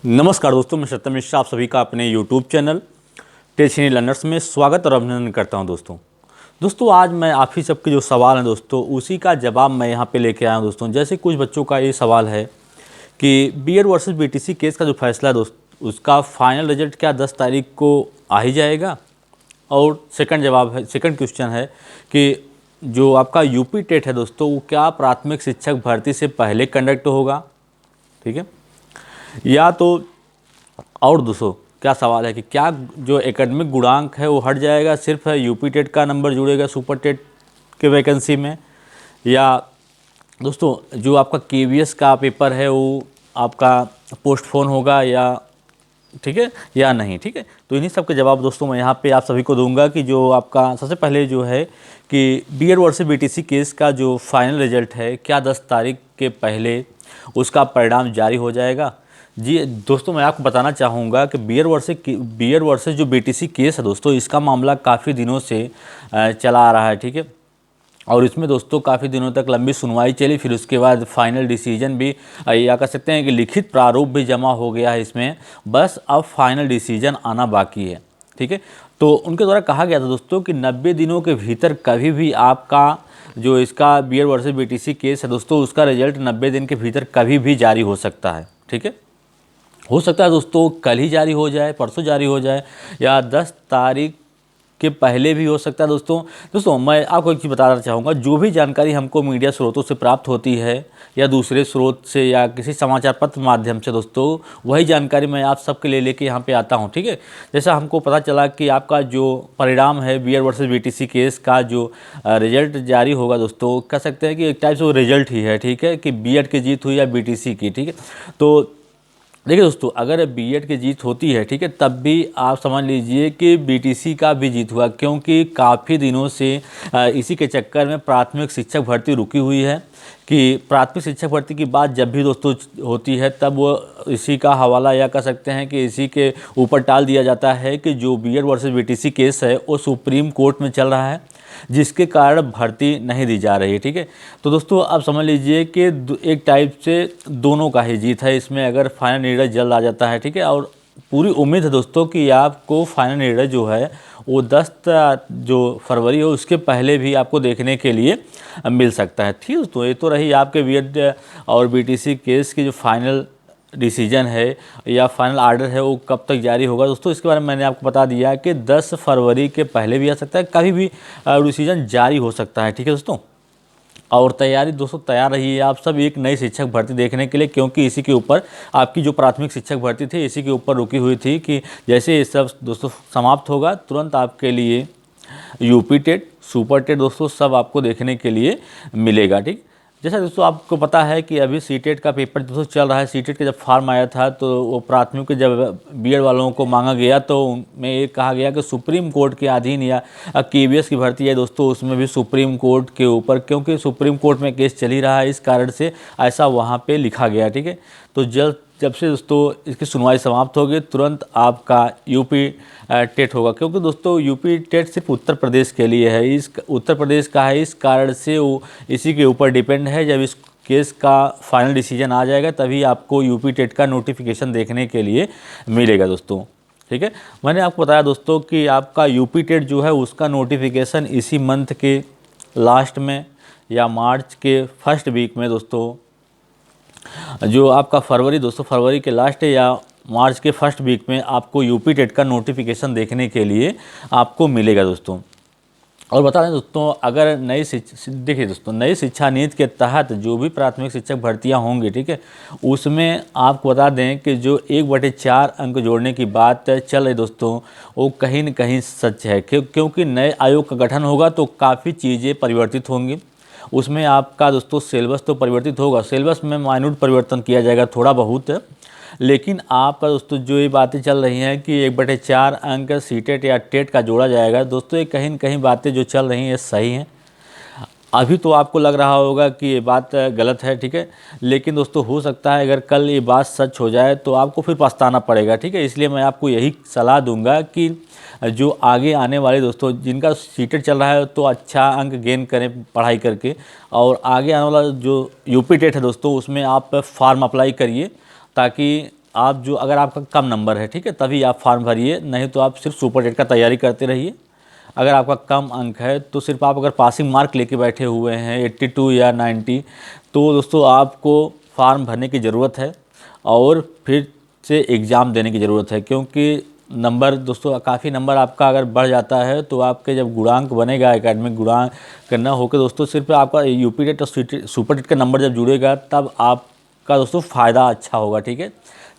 नमस्कार दोस्तों, मैं सत्यम मिश्रा आप सभी का अपने YouTube चैनल टेक्निकल लर्नर्स में स्वागत और अभिनंदन करता हूं। दोस्तों आज मैं आप ही सबके जो सवाल हैं दोस्तों उसी का जवाब मैं यहां पे लेके आया हूं। दोस्तों जैसे कुछ बच्चों का ये सवाल है कि बीएड वर्सेस बीटीसी केस का जो फैसला है उसका फाइनल रिजल्ट क्या 10 तारीख को आ ही जाएगा। और सेकंड क्वेश्चन है कि जो आपका यूपी टेट है दोस्तों वो क्या प्राथमिक शिक्षक भर्ती से पहले कंडक्ट होगा, ठीक है, या तो और दोस्तों क्या सवाल है कि क्या जो एकेडमिक गुणांक है वो हट जाएगा, सिर्फ यूपी टेट का नंबर जुड़ेगा सुपर टेट के वैकेंसी में, या दोस्तों जो आपका केवीएस का पेपर है वो आपका पोस्टपोन होगा या ठीक है या नहीं, ठीक है। तो इन्हीं सब के जवाब दोस्तों मैं यहाँ पे आप सभी को दूंगा कि जो आपका सबसे पहले जो है कि बीएड वर्सेस बीटीसी केस का जो फाइनल रिजल्ट है क्या 10 तारीख के पहले उसका परिणाम जारी हो जाएगा। जी दोस्तों मैं आपको बताना चाहूँगा कि बीएड वर्सेस जो बीटीसी केस है दोस्तों इसका मामला काफ़ी दिनों से चला आ रहा है, ठीक है। और इसमें दोस्तों काफ़ी दिनों तक लंबी सुनवाई चली, फिर उसके बाद फाइनल डिसीजन भी या कह सकते हैं कि लिखित प्रारूप भी जमा हो गया है इसमें, बस अब फाइनल डिसीजन आना बाकी है, ठीक है। तो उनके द्वारा कहा गया था दोस्तों कि 90 दिनों के भीतर कभी भी आपका जो इसका बीएड वर्सेस बीटीसी केस है दोस्तों उसका रिजल्ट 90 दिन के भीतर कभी भी जारी हो सकता है, ठीक है। हो सकता है दोस्तों कल ही जारी हो जाए, परसों जारी हो जाए, या 10 तारीख के पहले भी हो सकता है। दोस्तों मैं आपको एक चीज़ बताना चाहूँगा, जो भी जानकारी हमको मीडिया स्रोतों से प्राप्त होती है या दूसरे स्रोत से या किसी समाचार पत्र माध्यम से दोस्तों वही जानकारी मैं आप सबके लिए लेके यहाँ पे आता हूँ, ठीक है। जैसा हमको पता चला कि आपका जो परिणाम है बीएड वर्सेस बीटीसी केस का जो रिजल्ट जारी होगा दोस्तों, कह सकते हैं कि एक टाइप से वो रिजल्ट ही है, ठीक है, कि बीएड की जीत हुई या बीटीसी की, ठीक है। तो देखिए दोस्तों अगर बीएड की जीत होती है, ठीक है, तब भी आप समझ लीजिए कि बीटीसी का भी जीत हुआ, क्योंकि काफ़ी दिनों से इसी के चक्कर में प्राथमिक शिक्षक भर्ती रुकी हुई है कि प्राथमिक शिक्षक भर्ती की बात जब भी दोस्तों होती है तब वो इसी का हवाला या कह सकते हैं कि इसी के ऊपर टाल दिया जाता है कि जो बीएड वर्सेस बीटीसी केस है वो सुप्रीम कोर्ट में चल रहा है जिसके कारण भर्ती नहीं दी जा रही है, ठीक है। तो दोस्तों आप समझ लीजिए कि एक टाइप से दोनों का ही जीत है इसमें, अगर फाइनल निर्णय जल्द आ जाता है, ठीक है। और पूरी उम्मीद है दोस्तों कि आपको फाइनल निर्णय जो है वो 10 जो फरवरी हो उसके पहले भी आपको देखने के लिए मिल सकता है, ठीक है। तो ये तो रही आपके बीएड और बीटीसी केस की जो फाइनल डिसीजन है या फाइनल आर्डर है वो कब तक जारी होगा दोस्तों, इसके बारे में मैंने आपको बता दिया कि 10 फरवरी के पहले भी आ सकता है, कभी भी डिसीजन जारी हो सकता है, ठीक है दोस्तों। और तैयारी दोस्तों तैयार रहिए आप सब एक नई शिक्षक भर्ती देखने के लिए, क्योंकि इसी के ऊपर आपकी जो प्राथमिक शिक्षक भर्ती थी इसी के ऊपर रुकी हुई थी कि जैसे ये सब दोस्तों समाप्त होगा तुरंत आपके लिए यूपी टेट सुपर टेट दोस्तों सब आपको देखने के लिए मिलेगा, ठीक। जैसा दोस्तों आपको पता है कि अभी सीटेट का पेपर दोस्तों चल रहा है। सीटेट का जब फॉर्म आया था तो वो प्राथमिक के जब बीएड वालों को मांगा गया तो उनमें ये कहा गया कि सुप्रीम कोर्ट के अधीन या केवीएस की भर्ती है दोस्तों उसमें भी सुप्रीम कोर्ट के ऊपर, क्योंकि सुप्रीम कोर्ट में केस चल ही रहा है इस कारण से ऐसा वहाँ पर लिखा गया, ठीक है। तो जब से दोस्तों इसकी सुनवाई समाप्त होगी तुरंत आपका यूपी टेट होगा, क्योंकि दोस्तों यूपी टेट सिर्फ उत्तर प्रदेश के लिए है, इस उत्तर प्रदेश का है, इस कारण से वो इसी के ऊपर डिपेंड है। जब इस केस का फाइनल डिसीजन आ जाएगा तभी आपको यूपी टेट का नोटिफिकेशन देखने के लिए मिलेगा दोस्तों, ठीक है। मैंने आपको बताया दोस्तों कि आपका यूपी टेट जो है उसका नोटिफिकेशन इसी मंथ के लास्ट में या मार्च के फर्स्ट वीक में दोस्तों, जो आपका फरवरी के लास्ट या मार्च के फर्स्ट वीक में आपको यूपी टेट का नोटिफिकेशन देखने के लिए आपको मिलेगा दोस्तों। और बता दें दोस्तों अगर देखिए दोस्तों नई शिक्षा नीति के तहत जो भी प्राथमिक शिक्षक भर्तियां होंगी, ठीक है, उसमें आपको बता दें कि जो 1/4 अंक जोड़ने की बात चल रही दोस्तों वो कहीं न कहीं सच है, क्योंकि नए आयोग का गठन होगा तो काफ़ी चीज़ें परिवर्तित होंगी। उसमें आपका दोस्तों सिलेबस तो परिवर्तित होगा, सिलेबस में माइन्यूट परिवर्तन किया जाएगा थोड़ा बहुत, लेकिन आपका दोस्तों जो ये बातें चल रही हैं कि 1/4 अंक सीटेट या टेट का जोड़ा जाएगा दोस्तों, ये कहीं न कहीं बातें जो चल रही हैं ये सही हैं। अभी तो आपको लग रहा होगा कि ये बात गलत है, ठीक है, लेकिन दोस्तों हो सकता है अगर कल ये बात सच हो जाए तो आपको फिर पछताना पड़ेगा, ठीक है। इसलिए मैं आपको यही सलाह दूंगा कि जो आगे आने वाले दोस्तों जिनका सीटेट चल रहा है तो अच्छा अंक गेन करें पढ़ाई करके, और आगे आने वाला जो यूपी टेट है दोस्तों उसमें आप फॉर्म अप्लाई करिए ताकि आप जो अगर आपका कम नंबर है, ठीक है, तभी आप फॉर्म भरिए, नहीं तो आप सिर्फ सुपर टेट का तैयारी करते रहिए। अगर आपका कम अंक है तो सिर्फ आप अगर पासिंग मार्क लेके बैठे हुए हैं 82 या 90, तो दोस्तों आपको फॉर्म भरने की ज़रूरत है और फिर से एग्ज़ाम देने की ज़रूरत है, क्योंकि नंबर दोस्तों काफ़ी नंबर आपका अगर बढ़ जाता है तो आपके जब गुणांक बनेगा, एकेडमिक गुणांक करना होकर दोस्तों सिर्फ आपका यूपी टेट और सुपर टेट का नंबर जब जुड़ेगा तब आपका दोस्तों फ़ायदा अच्छा होगा, ठीक है,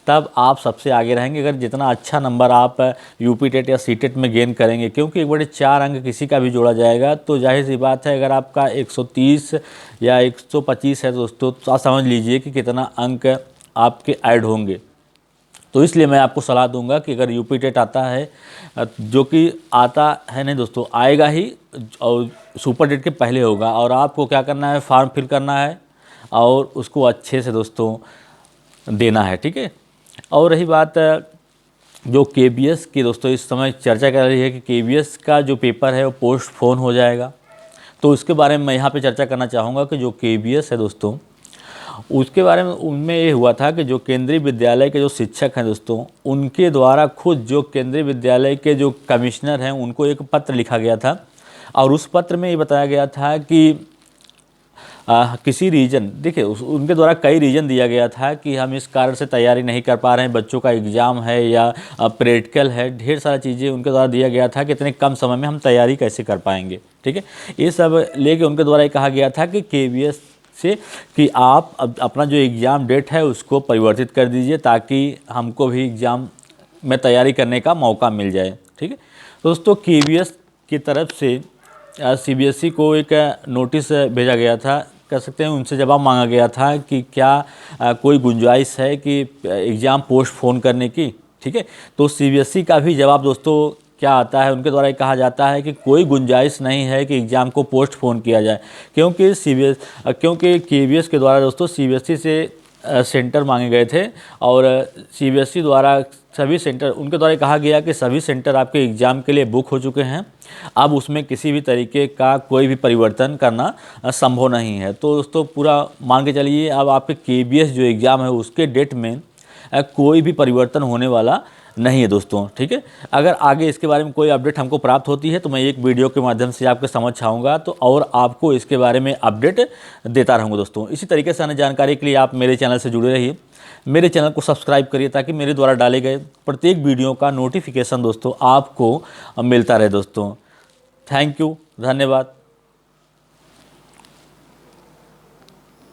तब आप सबसे आगे रहेंगे। अगर जितना अच्छा नंबर आप यूपी टेट या सी टेट में गेन करेंगे, क्योंकि एक बड़े 4 अंक किसी का भी जोड़ा जाएगा तो जाहिर सी बात है अगर आपका 130 या 125 है दोस्तों, तो आप समझ लीजिए कि कितना अंक आपके ऐड होंगे। तो इसलिए मैं आपको सलाह दूंगा कि अगर यूपी टेट आता है, जो कि आता है नहीं दोस्तों, आएगा ही और सुपर टेट के पहले होगा, और आपको क्या करना है, फॉर्म फिल करना है और उसको अच्छे से दोस्तों देना है, ठीक है। और रही बात जो केबीएस की दोस्तों इस समय चर्चा कर रही है कि केबीएस का जो पेपर है वो पोस्टपोन हो जाएगा, तो उसके बारे में मैं यहाँ पे चर्चा करना चाहूँगा कि जो केबीएस है दोस्तों, उसके बारे में उनमें ये हुआ था कि जो केंद्रीय विद्यालय के जो शिक्षक हैं दोस्तों, उनके द्वारा खुद जो केंद्रीय विद्यालय के जो कमिश्नर हैं उनको एक पत्र लिखा गया था, और उस पत्र में ये बताया गया था कि किसी रीजन, देखिए उनके द्वारा कई रीजन दिया गया था कि हम इस कारण से तैयारी नहीं कर पा रहे हैं, बच्चों का एग्ज़ाम है या प्रैक्टिकल है, ढेर सारा चीज़ें उनके द्वारा दिया गया था कि इतने कम समय में हम तैयारी कैसे कर पाएंगे, ठीक है। ये सब लेके उनके द्वारा ये कहा गया था कि केबीएस से कि आप अपना जो एग्ज़ाम डेट है उसको परिवर्तित कर दीजिए ताकि हमको भी एग्ज़ाम में तैयारी करने का मौका मिल जाए, ठीक है। दोस्तों केबीएस की तरफ से सीबीएसई को एक नोटिस भेजा गया था, कह सकते हैं उनसे जवाब मांगा गया था कि क्या कोई गुंजाइश है कि एग्ज़ाम पोस्टपोन करने की, ठीक है। तो सीबीएसई का भी जवाब दोस्तों क्या आता है, उनके द्वारा कहा जाता है कि कोई गुंजाइश नहीं है कि एग्ज़ाम को पोस्टपोन किया जाए, क्योंकि केबीएस के द्वारा दोस्तों सीबीएसई से सेंटर मांगे गए थे, और सीबीएसई द्वारा सभी सेंटर, उनके द्वारा कहा गया कि सभी सेंटर आपके एग्ज़ाम के लिए बुक हो चुके हैं, अब उसमें किसी भी तरीके का कोई भी परिवर्तन करना संभव नहीं है। तो दोस्तों पूरा मान के चलिए अब आपके केबीएस जो एग्ज़ाम है उसके डेट में कोई भी परिवर्तन होने वाला नहीं है दोस्तों, ठीक है। अगर आगे इसके बारे में कोई अपडेट हमको प्राप्त होती है तो मैं एक वीडियो के माध्यम से आपके समक्ष आऊँगा, तो और आपको इसके बारे में अपडेट देता रहूँगा दोस्तों। इसी तरीके से अन्य जानकारी के लिए आप मेरे चैनल से जुड़े रहिए, मेरे चैनल को सब्सक्राइब करिए ताकि मेरे द्वारा डाले गए प्रत्येक वीडियो का नोटिफिकेशन दोस्तों आपको मिलता रहे दोस्तों। थैंक यू, धन्यवाद।